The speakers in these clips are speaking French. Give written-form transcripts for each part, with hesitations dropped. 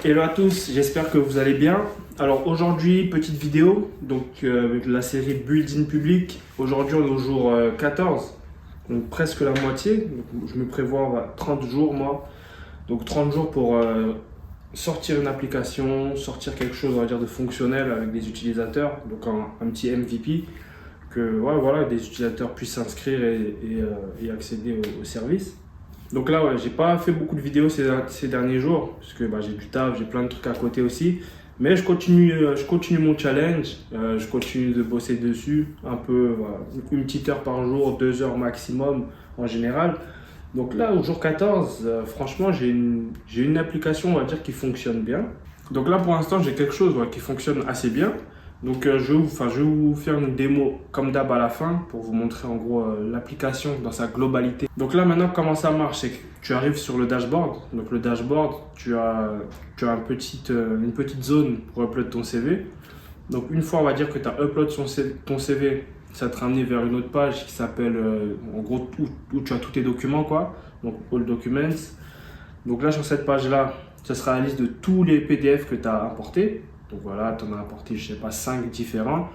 Hello à tous, j'espère que vous allez bien. Alors aujourd'hui, petite vidéo, donc avec la série Build in Public. Aujourd'hui on est au jour 14, donc presque la moitié. Donc, je me prévois 30 jours moi. Donc 30 jours pour sortir une application, sortir quelque chose on va dire de fonctionnel avec des utilisateurs. Donc un petit MVP, que voilà, des utilisateurs puissent s'inscrire et accéder au service. Donc là, ouais, j'ai pas fait beaucoup de vidéos ces derniers jours, parce que j'ai du taf, j'ai plein de trucs à côté aussi. Mais je continue mon challenge, je continue de bosser dessus, un peu, voilà, une petite heure par jour, 2 heures maximum en général. Donc là, au jour 14, franchement, j'ai une application, on va dire, qui fonctionne bien. Donc là, pour l'instant, j'ai quelque chose qui fonctionne assez bien. Donc je vais vous faire une démo comme d'hab à la fin pour vous montrer en gros l'application dans sa globalité. Donc là maintenant comment ça marche, c'est que tu arrives sur le dashboard. Donc le dashboard, tu as une petite zone pour upload ton CV. Donc une fois on va dire que tu as upload ton CV, ça te ramène vers une autre page qui s'appelle en gros où tu as tous tes documents quoi. Donc All Documents. Donc là sur cette page là, ça sera la liste de tous les PDF que tu as importés. Donc voilà, tu en as apporté, je sais pas, 5 différents.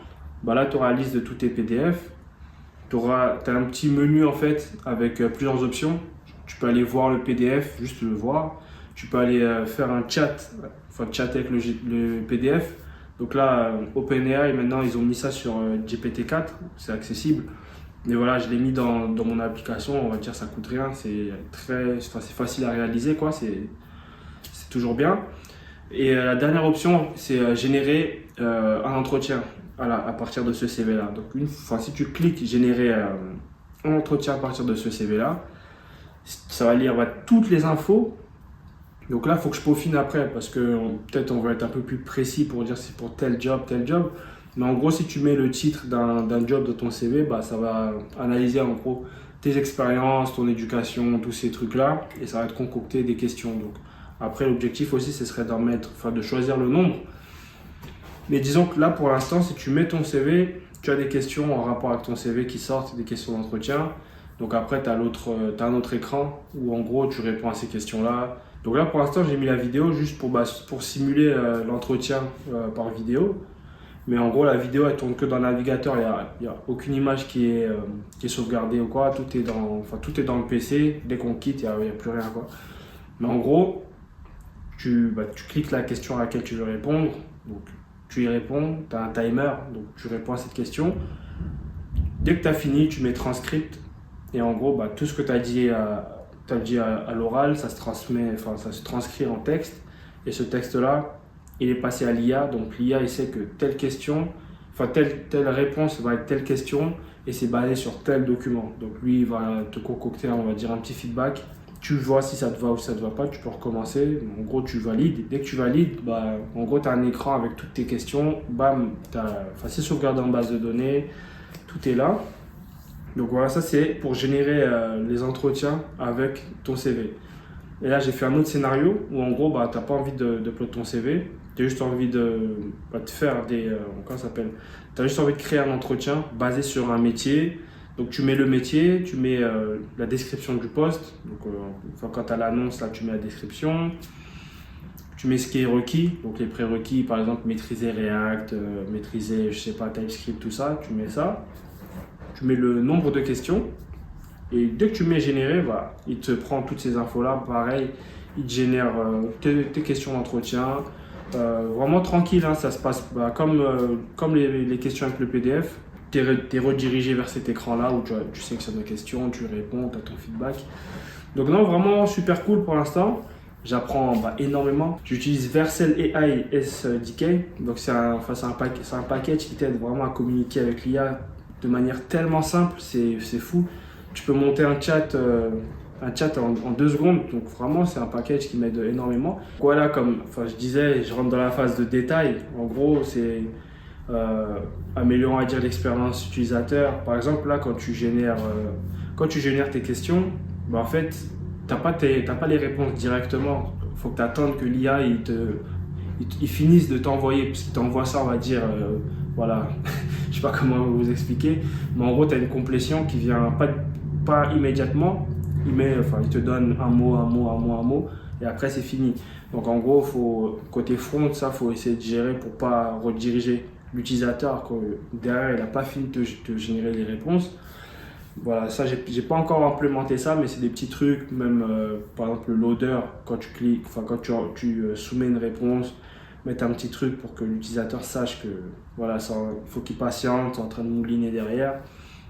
Là, tu auras la liste de tous tes PDF. Tu as un petit menu en fait avec plusieurs options. Tu peux aller voir le PDF, juste le voir. Tu peux aller faire un chat, chatter avec le PDF. Donc là, OpenAI, maintenant, ils ont mis ça sur GPT-4. C'est accessible. Mais voilà, je l'ai mis dans mon application. On va dire ça coûte rien. C'est facile à réaliser, quoi. C'est toujours bien. Et la dernière option, c'est générer un entretien à partir de ce CV-là. Donc, si tu cliques générer un entretien à partir de ce CV-là, ça va lire toutes les infos. Donc là, il faut que je peaufine après parce que peut-être on va être un peu plus précis pour dire c'est pour tel job. Mais en gros, si tu mets le titre d'un job de ton CV, ça va analyser en gros tes expériences, ton éducation, tous ces trucs-là. Et ça va te concocter des questions. Donc, après, l'objectif aussi, ce serait de choisir le nombre. Mais disons que là, pour l'instant, si tu mets ton CV, tu as des questions en rapport avec ton CV qui sortent, des questions d'entretien. Donc après, tu as un autre écran où en gros, tu réponds à ces questions-là. Donc là, pour l'instant, j'ai mis la vidéo juste pour simuler l'entretien par vidéo. Mais en gros, la vidéo, elle tourne que dans le navigateur. Il n'y a aucune image qui est sauvegardée ou quoi. Tout est dans le PC. Dès qu'on quitte, il n'y a plus rien, quoi. Mais en gros, tu cliques la question à laquelle tu veux répondre, donc tu y réponds, tu as un timer, donc tu réponds à cette question. Dès que tu as fini, tu mets transcript et en gros, tout ce que tu as dit à l'oral, ça se transcrit en texte et ce texte-là, il est passé à l'IA, donc l'IA, il sait que telle question, telle réponse va être telle question et c'est basé sur tel document. Donc lui, il va te concocter, on va dire, un petit feedback. Tu vois si ça te va ou si ça te va pas, tu peux recommencer. En gros, tu valides. Dès que tu valides, en gros, tu as un écran avec toutes tes questions. Bam, c'est sauvegardé en base de données. Tout est là. Donc voilà, ça c'est pour générer les entretiens avec ton CV. Et là, j'ai fait un autre scénario où en gros, tu n'as pas envie d'upload ton CV. Tu as juste envie de faire comment ça s'appelle ? Tu as juste envie de créer un entretien basé sur un métier. Donc tu mets le métier, tu mets la description du poste. Donc quand tu as l'annonce, là tu mets la description. Tu mets ce qui est requis, donc les prérequis, par exemple maîtriser React, maîtriser, je sais pas, TypeScript, tout ça, tu mets ça. Tu mets le nombre de questions. Et dès que tu mets générer, il te prend toutes ces infos-là. Pareil, il te génère tes questions d'entretien. Vraiment tranquille, hein, ça se passe comme les questions avec le PDF. Tu es redirigé vers cet écran-là où tu sais que c'est une question, tu réponds, tu as ton feedback. Donc non, vraiment super cool pour l'instant. J'apprends énormément. J'utilise Vercel AI SDK. Donc c'est un package qui t'aide vraiment à communiquer avec l'IA de manière tellement simple, c'est fou. Tu peux monter un chat en 2 secondes. Donc vraiment, c'est un package qui m'aide énormément. Voilà, comme je disais, je rentre dans la phase de détail. En gros, c'est améliorer, on va dire, l'expérience utilisateur. Par exemple, là, quand tu génères tes questions, en fait, t'as pas les réponses directement. Il faut que tu attendes que l'IA il finisse de t'envoyer, parce qu'il t'envoie ça, on va dire, voilà, je sais pas comment vous expliquer, mais en gros, tu as une complétion qui vient pas immédiatement. Il te donne un mot, et après c'est fini. Donc en gros, côté front, ça, faut essayer de gérer pour pas rediriger l'utilisateur quand derrière il n'a pas fini de te générer les réponses. Voilà, ça j'ai pas encore implémenté ça, mais c'est des petits trucs, même par exemple le loader, quand tu cliques, enfin quand tu soumets une réponse, mettre un petit truc pour que l'utilisateur sache que voilà, il faut qu'il patiente, c'est en train de mouliner derrière.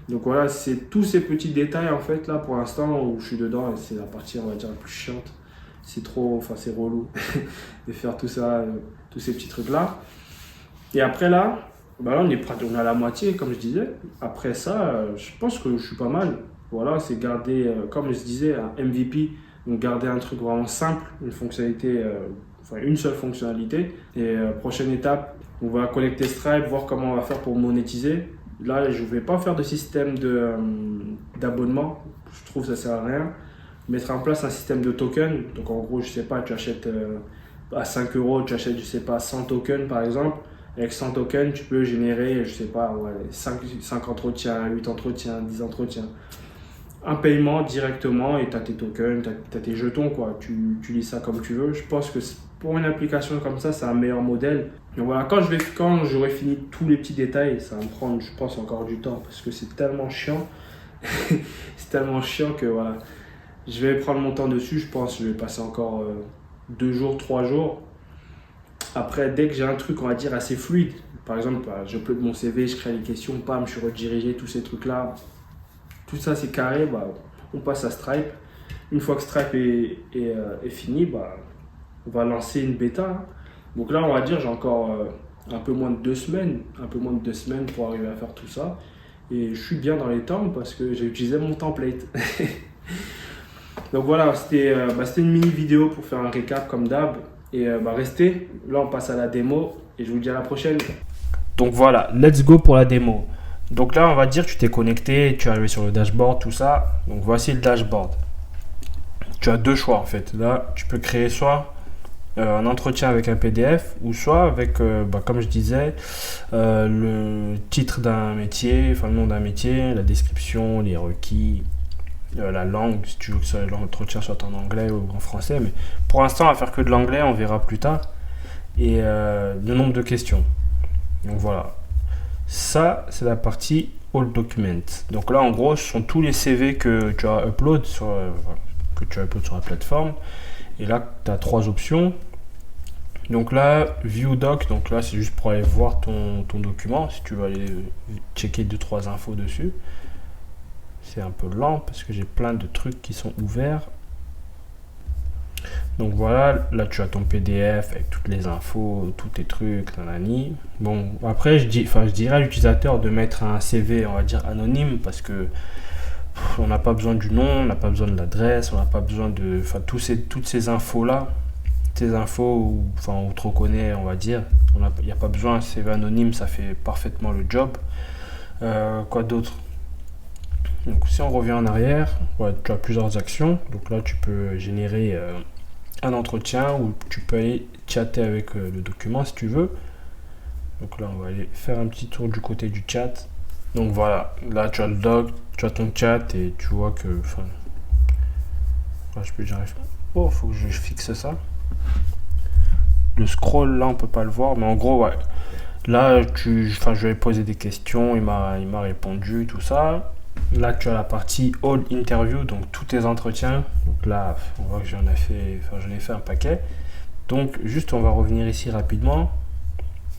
Donc voilà, c'est tous ces petits détails en fait là pour l'instant où je suis dedans et c'est la partie on va dire la plus chiante. C'est trop, enfin c'est relou de faire tout ça, tous ces petits trucs là. Et après là, bah là on est à la moitié comme je disais. Après ça, je pense que je suis pas mal. Voilà, c'est garder, comme je disais, un MVP, donc garder un truc vraiment simple, une fonctionnalité, enfin une seule fonctionnalité. Et prochaine étape, on va connecter Stripe, voir comment on va faire pour monétiser. Là, je ne vais pas faire de système d'abonnement, je trouve que ça ne sert à rien. Mettre en place un système de token, donc en gros, je sais pas, tu achètes à 5 euros, tu achètes, je sais pas, 100 tokens par exemple. Avec 100 tokens, tu peux générer, je sais pas, ouais, 5 entretiens, 8 entretiens, 10 entretiens. Un paiement directement et tu as tes tokens, tu as tes jetons, quoi. Tu lis ça comme tu veux. Je pense que pour une application comme ça, c'est un meilleur modèle. Donc voilà, quand j'aurai fini tous les petits détails, ça va me prendre, je pense, encore du temps parce que c'est tellement chiant. C'est tellement chiant que voilà. Je vais prendre mon temps dessus, je pense que je vais passer encore 2 jours, 3 jours. Après, dès que j'ai un truc, on va dire, assez fluide, par exemple, je upload mon CV, je crée les questions, pam, je suis redirigé, tous ces trucs-là. Tout ça, c'est carré, bah, on passe à Stripe. Une fois que Stripe est fini, bah, on va lancer une bêta. Donc là, on va dire, j'ai encore un peu moins de 2 semaines, pour arriver à faire tout ça. Et je suis bien dans les temps parce que j'ai utilisé mon template. Donc voilà, c'était une mini vidéo pour faire un récap comme d'hab. Et restez, là on passe à la démo et je vous dis à la prochaine. Donc voilà, let's go pour la démo. Donc là on va dire que tu t'es connecté, tu es arrivé sur le dashboard, tout ça. Donc voici le dashboard. Tu as deux choix en fait. Là tu peux créer soit un entretien avec un PDF ou soit avec, comme je disais, le titre d'un métier, enfin le nom d'un métier, la description, les requis. La langue, si tu veux que l'entretien soit en anglais ou en français, mais pour l'instant on va faire que de l'anglais, on verra plus tard, et le nombre de questions. Donc voilà, ça c'est la partie All Document. Donc là en gros ce sont tous les CV que tu as upload sur la plateforme, et là tu as trois options. Donc là View Doc, donc là c'est juste pour aller voir ton document, si tu veux aller checker 2-3 infos dessus. C'est un peu lent parce que j'ai plein de trucs qui sont ouverts. Donc voilà, là tu as ton PDF avec toutes les infos, tous tes trucs, nanani. Bon, après je dirais à l'utilisateur de mettre un CV, on va dire anonyme, parce que on n'a pas besoin du nom, on n'a pas besoin de l'adresse, on n'a pas besoin de, toutes ces infos là, ces infos où on te reconnaît, on va dire. Il n'y a pas besoin, un CV anonyme, ça fait parfaitement le job. Quoi d'autre? Donc si on revient en arrière, ouais, tu as plusieurs actions. Donc là tu peux générer un entretien ou tu peux aller chatter avec le document si tu veux. Donc là on va aller faire un petit tour du côté du chat. Donc voilà, là tu as le doc, tu as ton chat et tu vois que j'arrive. Oh, faut que je fixe ça. Le scroll là on peut pas le voir, mais en gros ouais. Là je lui ai posé des questions, il m'a répondu, tout ça. Là tu as la partie All Interview, donc tous tes entretiens. Donc là on voit que j'en ai fait un paquet. Donc juste on va revenir ici rapidement.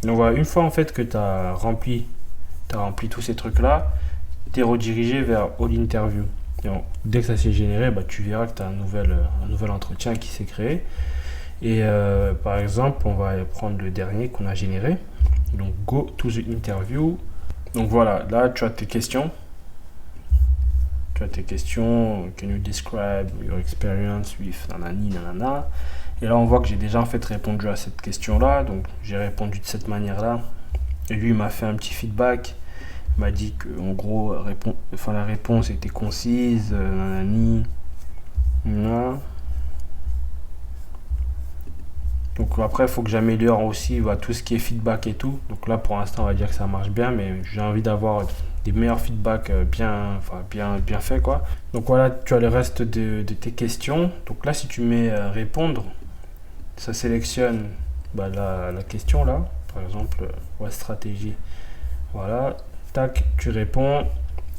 Donc voilà, une fois en fait que tu as rempli tous ces trucs là, tu es redirigé vers All Interview. Donc, dès que ça s'est généré, tu verras que tu as un nouvel entretien qui s'est créé. Et par exemple on va prendre le dernier qu'on a généré. Donc go to the interview. Donc voilà, là tu as tes questions. Can you describe your experience with nanani nanana. Et là on voit que j'ai déjà en fait répondu à cette question là, donc j'ai répondu de cette manière là, et lui il m'a fait un petit feedback, il m'a dit que en gros la réponse était concise, nanani nanana. Donc après il faut que j'améliore aussi tout ce qui est feedback et tout. Donc là pour l'instant on va dire que ça marche bien, mais j'ai envie d'avoir des meilleurs feedbacks bien faits quoi. Donc voilà, tu as le reste de tes questions. Donc là, si tu mets répondre, ça sélectionne la question là, par exemple, stratégie. Voilà, tac, tu réponds.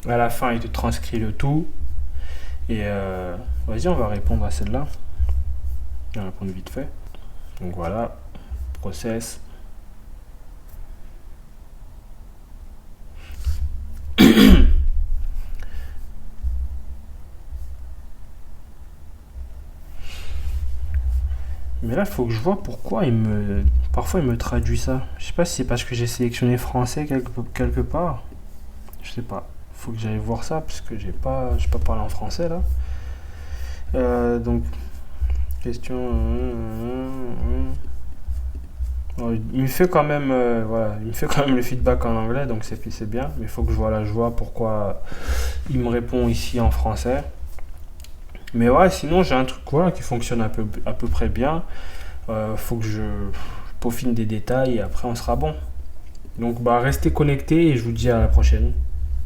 À la fin, il te transcrit le tout. Et vas-y, on va répondre à celle-là. On va répondre vite fait. Donc voilà, process. Mais là, il faut que je vois pourquoi parfois il me traduit ça. Je sais pas si c'est parce que j'ai sélectionné français quelque part. Je sais pas. Faut que j'aille voir ça parce que j'ai pas parlé en français là. Donc question. Bon, il me fait quand même il me fait quand même le feedback en anglais, donc c'est bien. Mais il faut que je vois pourquoi il me répond ici en français. Mais ouais, sinon j'ai un truc qui fonctionne à peu près bien. Faut que je peaufine des détails et après on sera bon. Donc restez connectés et je vous dis à la prochaine.